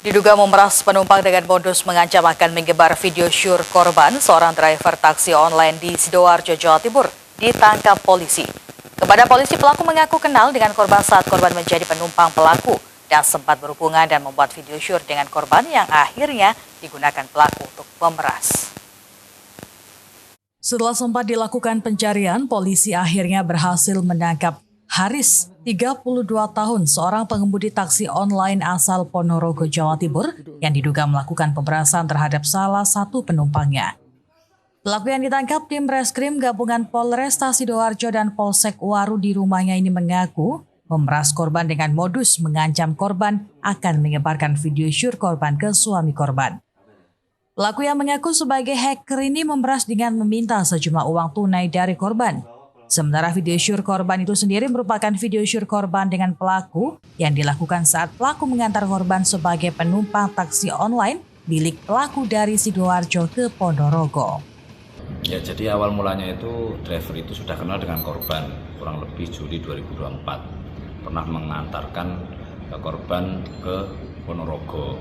Diduga memeras penumpang dengan modus mengancam akan menyebar video syur korban, seorang driver taksi online di Sidoarjo, Jawa Timur ditangkap polisi. Kepada polisi, pelaku mengaku kenal dengan korban saat korban menjadi penumpang pelaku dan sempat berhubungan dan membuat video syur dengan korban yang akhirnya digunakan pelaku untuk memeras. Setelah sempat dilakukan pencarian, polisi akhirnya berhasil menangkap Haris, 32 tahun, seorang pengemudi taksi online asal Ponorogo, Jawa Timur, yang diduga melakukan pemerasan terhadap salah satu penumpangnya. Pelaku yang ditangkap tim Reskrim Gabungan Polresta Sidoarjo dan Polsek Waru di rumahnya ini mengaku memeras korban dengan modus mengancam korban akan menyebarkan video syur korban ke suami korban. Pelaku yang mengaku sebagai hacker ini memeras dengan meminta sejumlah uang tunai dari korban. Sementara video syur korban itu sendiri merupakan video syur korban dengan pelaku yang dilakukan saat pelaku mengantar korban sebagai penumpang taksi online milik pelaku dari Sidoarjo ke Ponorogo. Ya, jadi awal mulanya itu driver itu sudah kenal dengan korban kurang lebih Juli 2024. Pernah mengantarkan korban ke Ponorogo.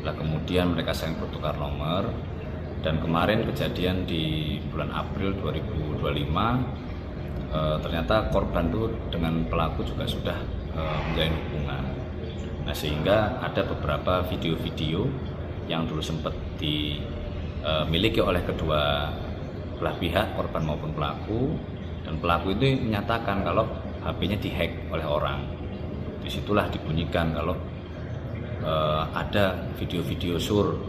Nah, kemudian mereka saling bertukar nomor dan kemarin kejadian di bulan April 2025 ternyata korban itu dengan pelaku juga sudah menjalin hubungan. Nah, sehingga ada beberapa video-video yang dulu sempat dimiliki oleh kedua belah pihak, korban maupun pelaku, dan pelaku itu menyatakan kalau HP-nya dihack oleh orang. Disitulah dibunyikan kalau ada video-video sur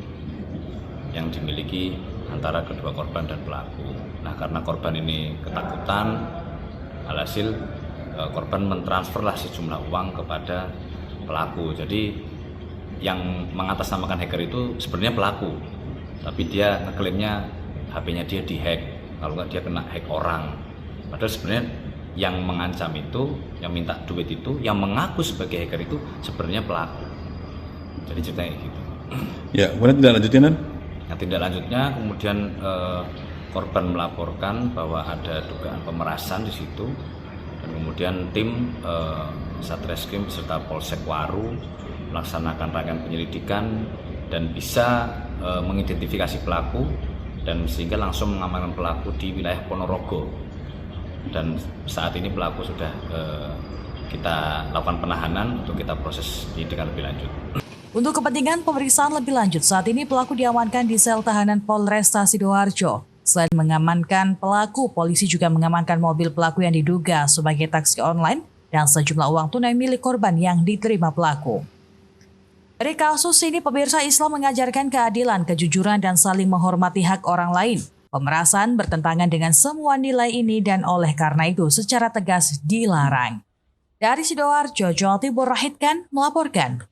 yang dimiliki antara kedua korban dan pelaku. Nah, karena korban ini ketakutan, alhasil korban mentransferlah sejumlah uang kepada pelaku. Jadi yang mengatasnamakan hacker itu sebenarnya pelaku, tapi dia ngeklaimnya HP-nya dia dihack, kalau nggak dia kena hack orang. Padahal sebenarnya yang mengancam itu, yang minta duit itu, yang mengaku sebagai hacker itu sebenarnya pelaku. Jadi ceritanya gitu. Ya, kemudian tindak lanjutnya kan? Yang tindak lanjutnya kemudian korban melaporkan bahwa ada dugaan pemerasan di situ, dan kemudian tim Satreskrim beserta Polsek Waru melaksanakan rangkaian penyelidikan dan bisa mengidentifikasi pelaku dan sehingga langsung mengamankan pelaku di wilayah Ponorogo. Dan saat ini pelaku sudah kita lakukan penahanan untuk kita proses penyidikan lebih lanjut. Untuk kepentingan pemeriksaan lebih lanjut, saat ini pelaku diamankan di sel tahanan Polresta Sidoarjo. Selain mengamankan pelaku, polisi juga mengamankan mobil pelaku yang diduga sebagai taksi online dan sejumlah uang tunai milik korban yang diterima pelaku. Dari kasus ini, pemirsa, Islam mengajarkan keadilan, kejujuran, dan saling menghormati hak orang lain. Pemerasan bertentangan dengan semua nilai ini dan oleh karena itu secara tegas dilarang. Dari Sidoarjo, Jawa Timur, Rahid Khan melaporkan.